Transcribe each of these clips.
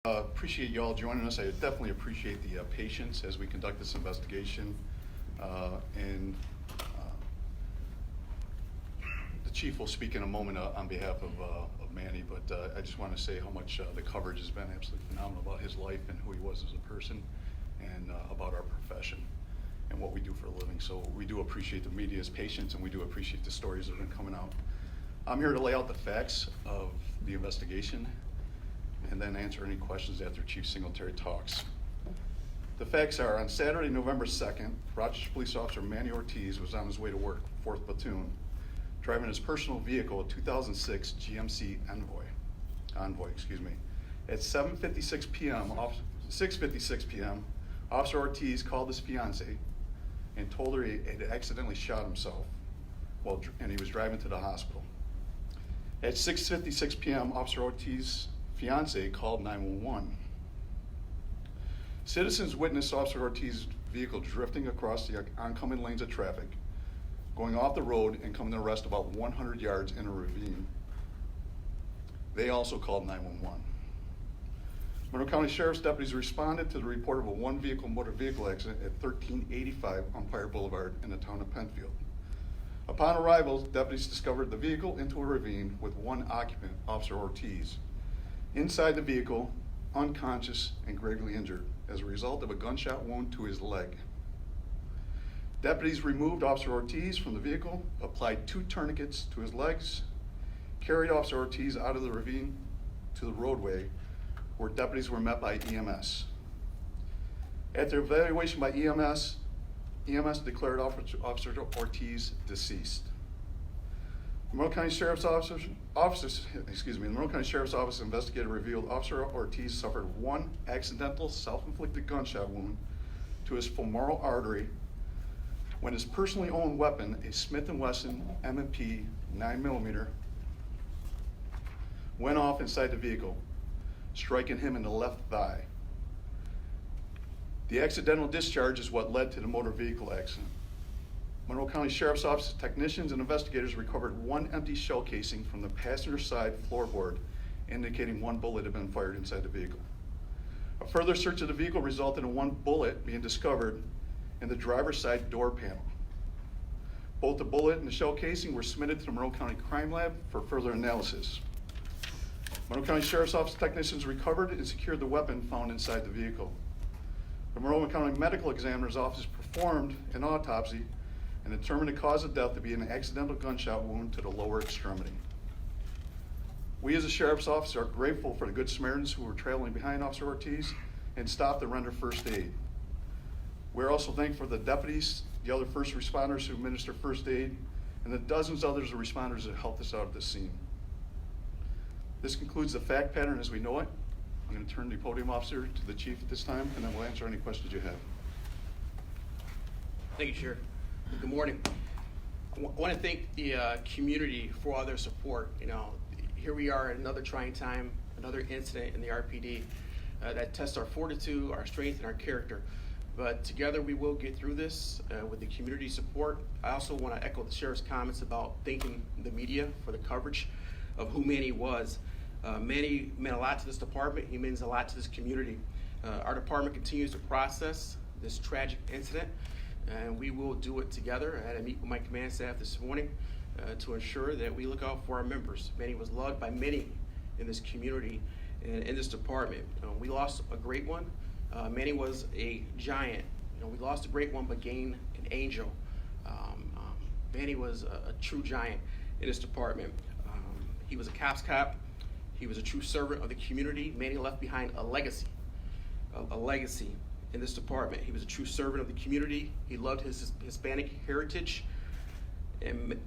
Appreciate you all joining us. I definitely appreciate the patience as we conduct this investigation. And the chief will speak in a moment on behalf of Manny, but I just want to say how much the coverage has been absolutely phenomenal about his life and who he was as a person, and about our profession and what we do for a living. So we do appreciate the media's patience, and we do appreciate the stories that have been coming out. I'm here to lay out the facts of the investigation and then answer any questions after Chief Singletary talks. The facts are, on Saturday, November 2nd, Rochester Police Officer Manny Ortiz was on his way to work, 4th Platoon, driving his personal vehicle, a 2006 GMC Envoy. At 6:56 p.m., Officer Ortiz called his fiancée and told her he had accidentally shot himself and he was driving to the hospital. At 6:56 p.m., Officer Ortiz's fiancée called 911. Citizens witnessed Officer Ortiz's vehicle drifting across the oncoming lanes of traffic, going off the road and coming to rest about 100 yards in a ravine. They also called 911. Monroe County Sheriff's deputies responded to the report of a one-vehicle motor vehicle accident at 1385 Umpire Boulevard in the town of Penfield. Upon arrival, deputies discovered the vehicle into a ravine with one occupant, Officer Ortiz, inside the vehicle, unconscious and gravely injured as a result of a gunshot wound to his leg. Deputies removed Officer Ortiz from the vehicle, applied 2 tourniquets to his legs, carried Officer Ortiz out of the ravine to the roadway, where deputies were met by EMS. After evaluation by EMS declared Officer Ortiz deceased. The Monroe County Sheriff's Office investigator revealed Officer Ortiz suffered one accidental self-inflicted gunshot wound to his femoral artery when his personally owned weapon, a Smith & Wesson M&P 9mm, went off inside the vehicle, striking him in the left thigh. The accidental discharge is what led to the motor vehicle accident. Monroe County Sheriff's Office technicians and investigators recovered one empty shell casing from the passenger side floorboard, indicating one bullet had been fired inside the vehicle. A further search of the vehicle resulted in one bullet being discovered in the driver's side door panel. Both the bullet and the shell casing were submitted to the Monroe County Crime Lab for further analysis. Monroe County Sheriff's Office technicians recovered and secured the weapon found inside the vehicle. The Monroe County Medical Examiner's Office performed an autopsy and determined the cause of death to be an accidental gunshot wound to the lower extremity. We as a Sheriff's Office are grateful for the Good Samaritans who were traveling behind Officer Ortiz and stopped to render first aid. We're also thankful for the deputies, the other first responders who administered first aid, and the dozens of others of responders that helped us out at this scene. This concludes the fact pattern as we know it. I'm going to turn the podium officer to the chief at this time, and then we'll answer any questions you have. Thank you, Sheriff. Good morning. I want to thank the community for all their support. Here we are at another trying time, another incident in the RPD that tests our fortitude, our strength, and our character. But together we will get through this with the community support. I also want to echo the sheriff's comments about thanking the media for the coverage of who Manny was. Manny meant a lot to this department. He means a lot to this community. Our department continues to process this tragic incident, and we will do it together. I had a meet with my command staff this morning to ensure that we look out for our members. Manny was loved by many in this community and in this department. We lost a great one. Manny was a giant. We lost a great one, but gained an angel. Manny was a true giant in this department. He was a cops cop. He was a true servant of the community. Manny left behind a legacy in this department. He was a true servant of the community. He loved his Hispanic heritage, and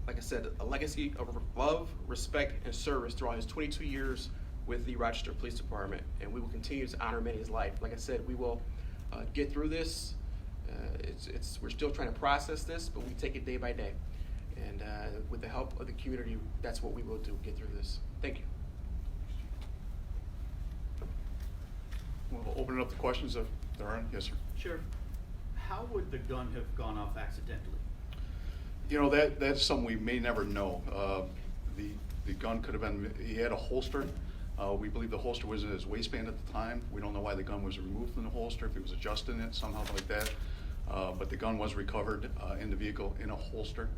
like I said, a legacy of love, respect, and service throughout his 22 years with the Rochester Police Department, and we will continue to honor Manny's life. Like I said, we will get through this. We're still trying to process this, but we take it day by day. And with the help of the community, that's what we will do, get through this. Thank you. We'll open it up to questions if there aren't. Yes, sir. Sheriff, how would the gun have gone off accidentally? That's something we may never know. The gun could have been, he had a holster We believe the holster was in his waistband at the time. We don't know why the gun was removed from the holster, if he was adjusting it somehow like that. But the gun was recovered in the vehicle in a holster.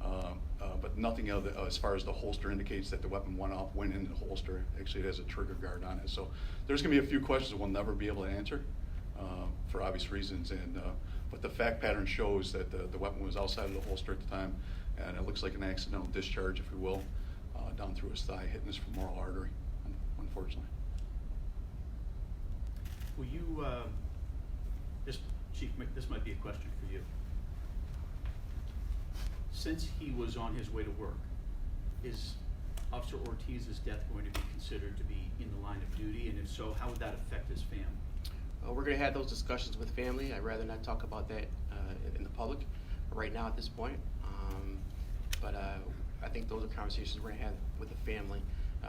But nothing as far as the holster indicates that the weapon went in the holster. Actually, it has a trigger guard on it. So there's going to be a few questions we'll never be able to answer for obvious reasons. But the fact pattern shows that the weapon was outside of the holster at the time, and it looks like an accidental discharge, if you will, down through his thigh, hitting his femoral artery, unfortunately. Will you, Chief, this might be a question for you. Since he was on his way to work, is Officer Ortiz's death going to be considered to be in the line of duty? And if so, how would that affect his family? We're going to have those discussions with family. I'd rather not talk about that in the public right now at this point. But I think those are conversations we're going to have with the family.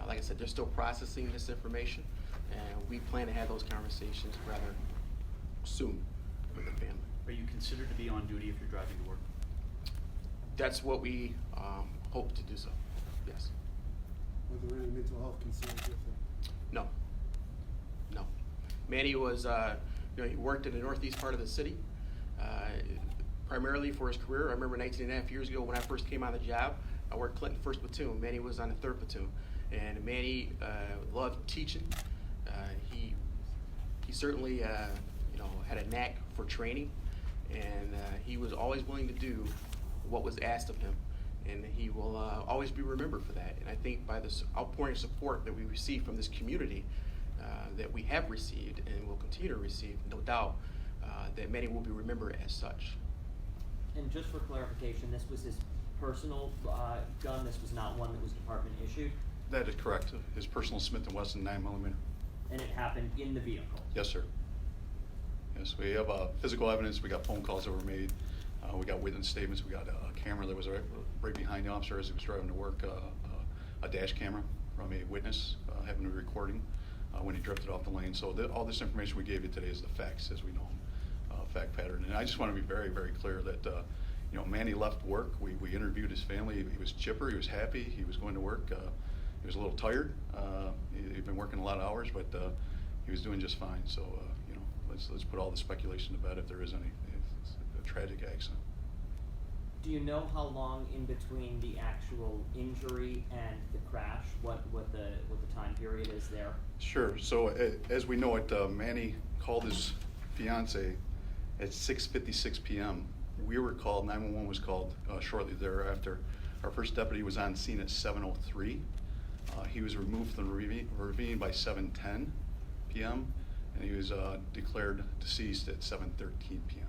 Like I said, they're still processing this information, and we plan to have those conversations rather soon with the family. Are you considered to be on duty if you're driving to work? That's what we hope to do so, yes. Were there any mental health concerns with him? No. No. Manny was, he worked in the northeast part of the city, primarily for his career. I remember 19 and a half years ago when I first came on the job, I worked Clinton 1st Platoon. Manny was on the 3rd Platoon. And Manny loved teaching. He certainly, had a knack for training, and he was always willing to do what was asked of him. And he will always be remembered for that. And I think by this outpouring of support that we receive from this community, that we have received and will continue to receive, no doubt, that Manny will be remembered as such. And just for clarification, this was his personal gun. This was not one that was department issued. That is correct. His personal Smith & Wesson 9mm. And it happened in the vehicle. Yes, sir. Yes, we have physical evidence. We got phone calls that were made. We got witness statements. We got a camera that was right behind the officer as he was driving to work, a dash camera from a witness having a recording when he drifted off the lane. So all this information we gave you today is the facts as we know them, fact pattern. And I just want to be very, very clear that Manny left work. We interviewed his family. He was chipper. He was happy. He was going to work. He was a little tired. He'd been working a lot of hours, but he was doing just fine. So let's put all the speculation to bed if there is any. It's a tragic accident. Do you know how long in between the actual injury and the crash? What the time period is there? Sure. So as we know it, Manny called his fiance at 6:56 p.m. We were called. 911 was called shortly thereafter. Our first deputy was on scene at 7:03. He was removed from the ravine by 7:10 p.m. and he was declared deceased at 7:13 p.m.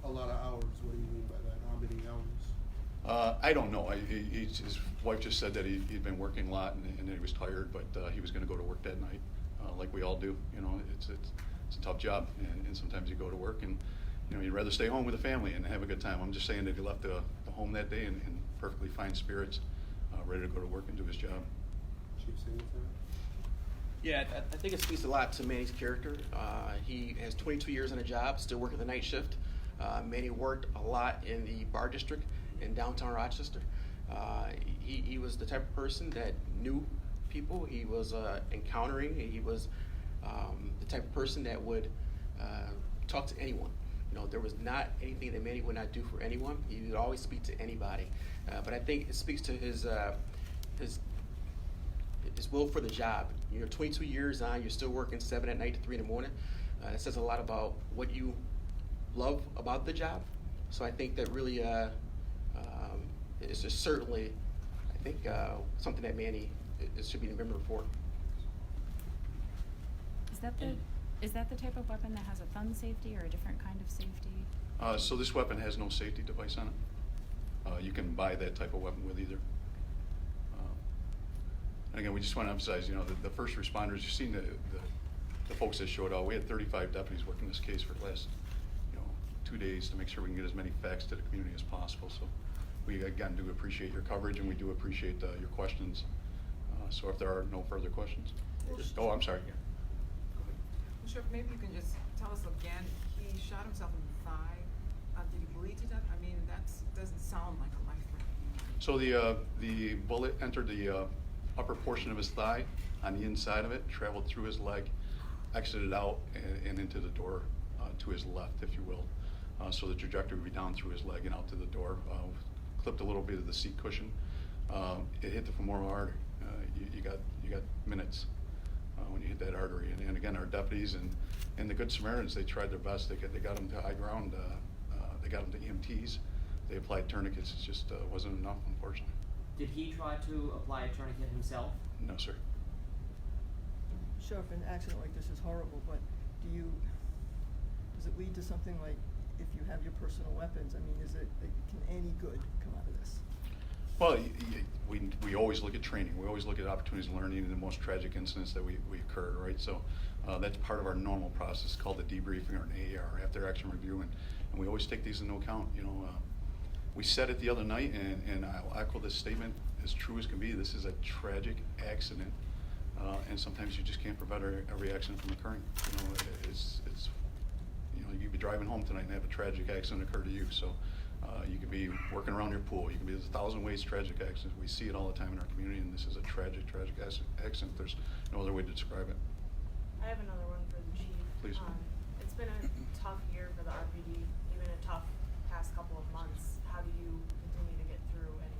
A lot of hours, what do you mean by that? How many hours? I don't know. His wife just said that he'd been working a lot and that he was tired, but he was going to go to work that night, like we all do. It's a tough job, and sometimes you go to work and you'd rather stay home with the family and have a good time. I'm just saying that he left the home that day in perfectly fine spirits, ready to go to work and do his job. Chief, say anything? Yeah, I think it speaks a lot to Manny's character. He has 22 years on a job, still working the night shift. Manny worked a lot in the bar district in downtown Rochester. He was the type of person that knew people. He was encountering. He was the type of person that would talk to anyone. There was not anything that Manny would not do for anyone. He would always speak to anybody. But I think it speaks to his will for the job. 22 years on, you're still working 7 at night to 3 in the morning. It says a lot about what you love about the job. So I think that really is just certainly, I think, something that Manny should be remembered for. Is that the type of weapon that has a thumb safety or a different kind of safety? So this weapon has no safety device on it. You can buy that type of weapon with either. And again, we just want to emphasize, the first responders, you've seen the folks that showed up. We had 35 deputies working this case for the last 2 days to make sure we can get as many facts to the community as possible. So we, again, do appreciate your coverage, and we do appreciate your questions. So if there are no further questions. I'm sorry. Sheriff, maybe you can just tell us again, he shot himself in the thigh. Did he bleed to death? I mean, that doesn't sound like a life-threatening. So the bullet entered the upper portion of his thigh on the inside of it, traveled through his leg, exited out and into the door to his left, if you will. So the trajectory would be down through his leg and out to the door. Clipped a little bit of the seat cushion. It hit the femoral artery. You got minutes when you hit that artery. And again, our deputies and the Good Samaritans, they tried their best. They got him to high ground. They got him to EMTs. They applied tourniquets. It just wasn't enough, unfortunately. Did he try to apply a tourniquet himself? No, sir. Sheriff, an accident like this is horrible, but does it lead to something like, if you have your personal weapons, I mean, can any good come out of this? Well, we always look at training. We always look at opportunities of learning in the most tragic incidents that we occurred, right? So that's part of our normal process called the debriefing or an AAR, after action review, and we always take these into account. You know, we said it the other night, and I'll echo this statement as true as can be. This is a tragic accident, and sometimes you just can't prevent every accident from occurring. You know, it's you know, you could be driving home tonight and have a tragic accident occur to you. So you could be working around your pool. You can be, there's 1,000 ways tragic accidents. We see it all the time in our community, and this is a tragic accident. There's no other way to describe it. I have another one for the chief. Please. It's been a tough year for the RPD, even a tough past couple of months. How do you continue to get through and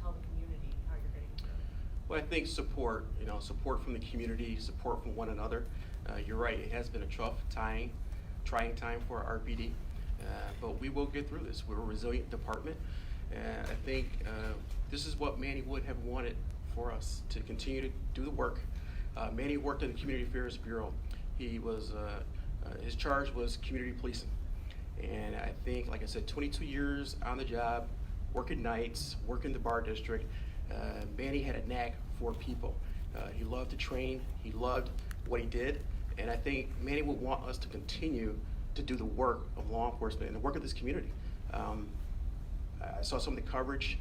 tell the community how you're getting through it? Well, I think support, support from the community, support from one another. You're right, it has been a trying time for our RPD, but we will get through this. We're a resilient department, and I think this is what Manny would have wanted for us to continue to do the work. Manny worked in the Community Affairs Bureau. He was, his charge was community policing. And I think, like I said, 22 years on the job, working nights, working the bar district. Manny had a knack for people. He loved to train. He loved what he did. And I think Manny would want us to continue to do the work of law enforcement and the work of this community. I saw some of the coverage,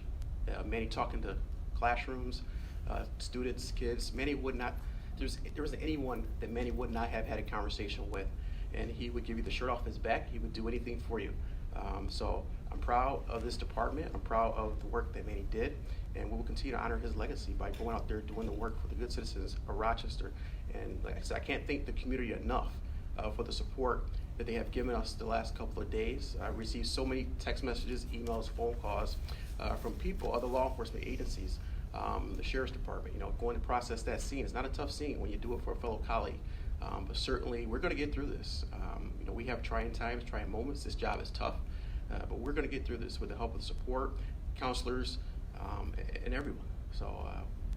Manny talking to classrooms, students, kids. Manny would not, there wasn't anyone that Manny would not have had a conversation with. And he would give you the shirt off his back. He would do anything for you. So I'm proud of this department. I'm proud of the work that Manny did. And we will continue to honor his legacy by going out there doing the work for the good citizens of Rochester. And like I said, I can't thank the community enough for the support that they have given us the last couple of days. I received so many text messages, emails, phone calls from people, other law enforcement agencies, the sheriff's department, going to process that scene. It's not a tough scene when you do it for a fellow colleague. But certainly we're going to get through this. We have trying times, trying moments. This job is tough, but we're going to get through this with the help of support, counselors, and everyone. So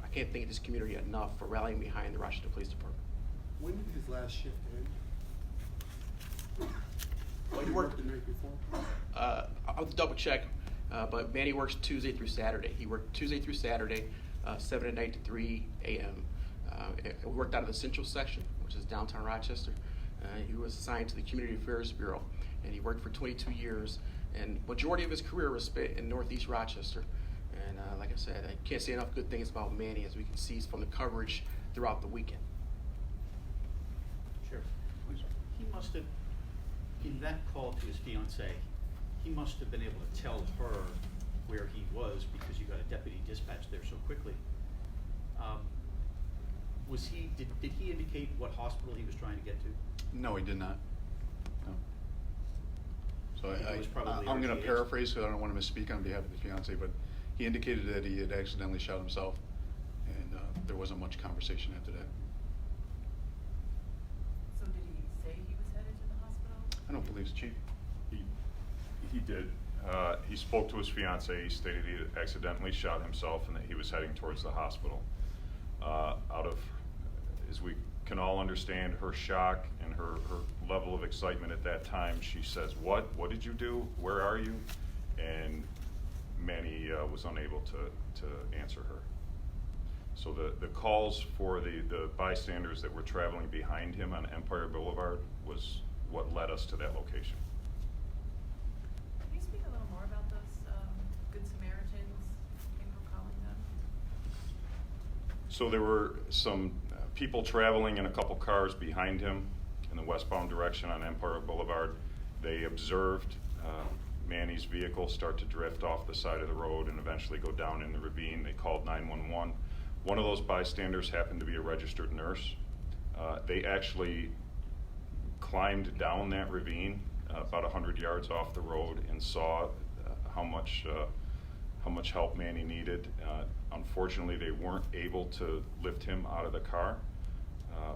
I can't thank this community enough for rallying behind the Rochester Police Department. When did his last shift end? Well, Did he worked the night before? I'll double check, but Manny works Tuesday through Saturday. He worked Tuesday through Saturday, 7 at night to 3 a.m. We worked out of the central section, which is downtown Rochester. He was assigned to the Community Affairs Bureau, and he worked for 22 years. And majority of his career was spent in Northeast Rochester. And like I said, I can't say enough good things about Manny, as we can see from the coverage throughout the weekend. Sure. He must have, in that call to his fiancée, he must have been able to tell her where he was because you got a deputy dispatched there so quickly. Did he indicate what hospital he was trying to get to? No, he did not. No. So It was probably I'm going to RGH. paraphrase, so I don't want to misspeak on behalf of the fiance, but he indicated that he had accidentally shot himself, and there wasn't much conversation after that. So did he say he was headed to the hospital? I don't believe so, Chief. He did. He spoke to his fiancée. He stated he had accidentally shot himself and that he was heading towards the hospital. As we can all understand, her shock and her level of excitement at that time, she says, "What? What did you do? Where are you?" And Manny was unable to answer her. So the calls for the bystanders that were traveling behind him on Empire Boulevard was what led us to that location. Can you speak a little more about those Good Samaritans, you were calling them? So there were some people traveling in a couple cars behind him in the westbound direction on Empire Boulevard. They observed Manny's vehicle start to drift off the side of the road and eventually go down in the ravine. They called 911. One of those bystanders happened to be a registered nurse. They actually climbed down that ravine about 100 yards off the road and saw how much help Manny needed. Unfortunately, they weren't able to lift him out of the car,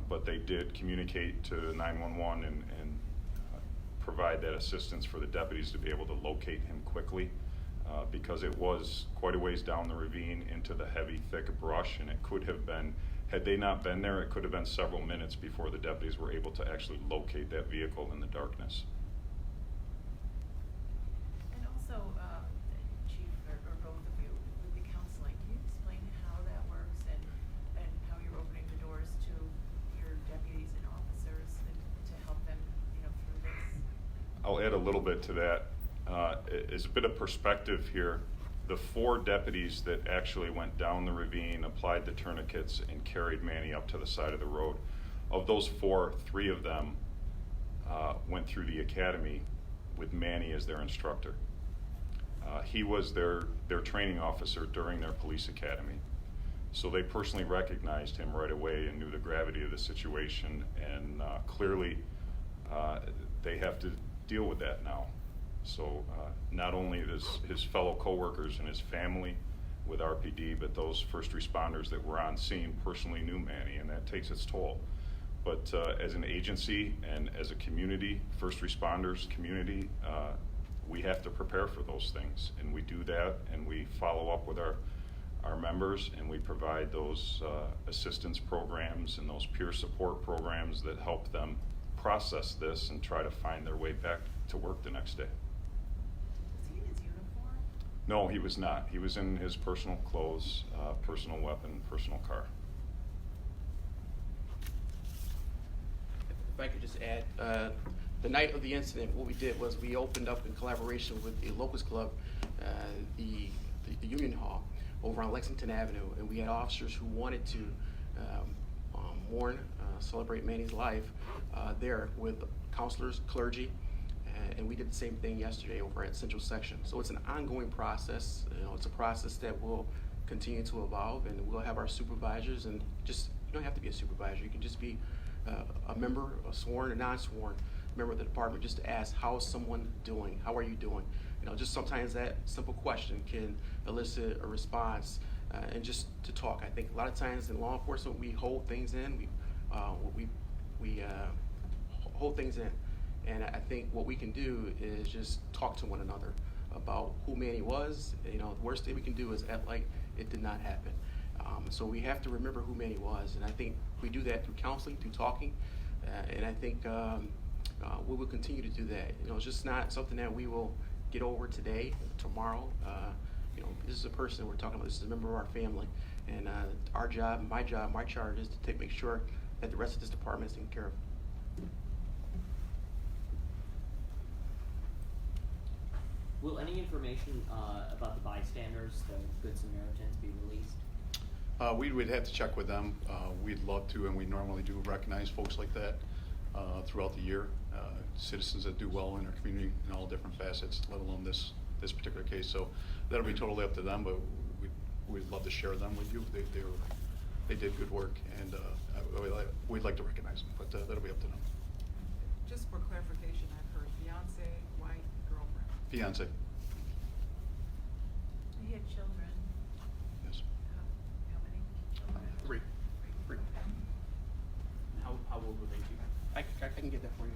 but they did communicate to 911 and provide that assistance for the deputies to be able to locate him quickly, because it was quite a ways down the ravine into the heavy, thick brush, and it could have been, had they not been there, it could have been several minutes before the deputies were able to actually locate that vehicle in the darkness. And also, Chief, or both of you, with the counseling, can you explain how that works and how you're opening the doors to your deputies and officers to help them, through this? I'll add a little bit to that. As a bit of perspective here, the 4 deputies that actually went down the ravine, applied the tourniquets, and carried Manny up to the side of the road, of those 4, 3 of them went through the academy with Manny as their instructor. He was their training officer during their police academy. So they personally recognized him right away and knew the gravity of the situation, and clearly they have to deal with that now. So not only his fellow coworkers and his family with RPD, but those first responders that were on scene personally knew Manny, and that takes its toll. But as an agency and as a community, first responders community, we have to prepare for those things, and we do that, and we follow up with our members, and we provide those assistance programs and those peer support programs that help them process this and try to find their way back to work the next day. Was he in his uniform? No, he was not. He was in his personal clothes, personal weapon, personal car. If I could just add, the night of the incident, what we did was we opened up in collaboration with the Locust Club, the Union Hall over on Lexington Avenue, and we had officers who wanted to mourn, celebrate Manny's life there with counselors, clergy, and we did the same thing yesterday over at Central Section. So it's an ongoing process. It's a process that will continue to evolve, and we'll have our supervisors, and just, you don't have to be a supervisor. You can just be a member, a sworn or non-sworn member of the department, just to ask, how is someone doing? How are you doing? Just sometimes that simple question can elicit a response, and just to talk. I think a lot of times in law enforcement, we hold things in. We hold things in. And I think what we can do is just talk to one another about who Manny was. The worst thing we can do is act like it did not happen. So we have to remember who Manny was, and I think we do that through counseling, through talking, and I think we will continue to do that. It's just not something that we will get over today, tomorrow. This is a person we're talking about. This is a member of our family, and our job, my charge is to make sure that the rest of this department is taken care of. Will any information about the bystanders, the Good Samaritans, be released? We would have to check with them. We'd love to, and we normally do recognize folks like that throughout the year. Citizens that do well in our community in all different facets, let alone this particular case. So that'll be totally up to them, but we'd love to share them with you. They did good work, and we'd like to recognize them, but that'll be up to them. Just for clarification, I've heard fiance, wife, girlfriend. Fiance. He had children. Yes. How many children? 3. Okay. How old were they, Chief? I can get that for you.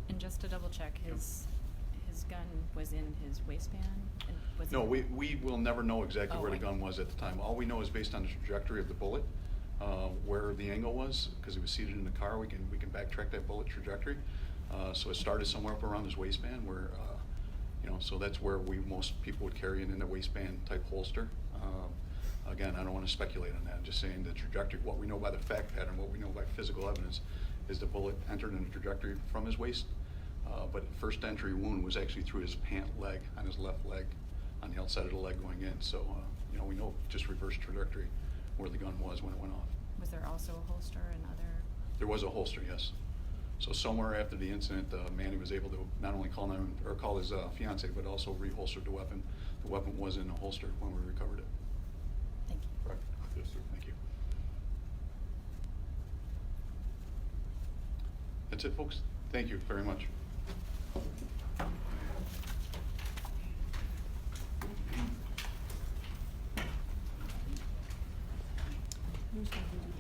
And just to double check, his gun was in his waistband? And was No, it- we will never know exactly Oh, where the right. gun was at the time. All we know is based on the trajectory of the bullet, where the angle was, because he was seated in the car. We can backtrack that bullet trajectory. So it started somewhere up around his waistband, where so that's where most people would carry it in their waistband type holster. Again, I don't want to speculate on that. I'm just saying the trajectory. What we know by the fact pattern, what we know by physical evidence, is the bullet entered in a trajectory from his waist. But first entry wound was actually through his pant leg, on his left leg, on the outside of the leg going in. So, we know just reverse trajectory where the gun was when it went off. Was there also a holster and other? There was a holster, yes. So somewhere after the incident, Manny was able to not only call his fiance, but also reholster the weapon. The weapon was in a holster when we recovered it. That's it, folks. Thank you very much. Who's going to do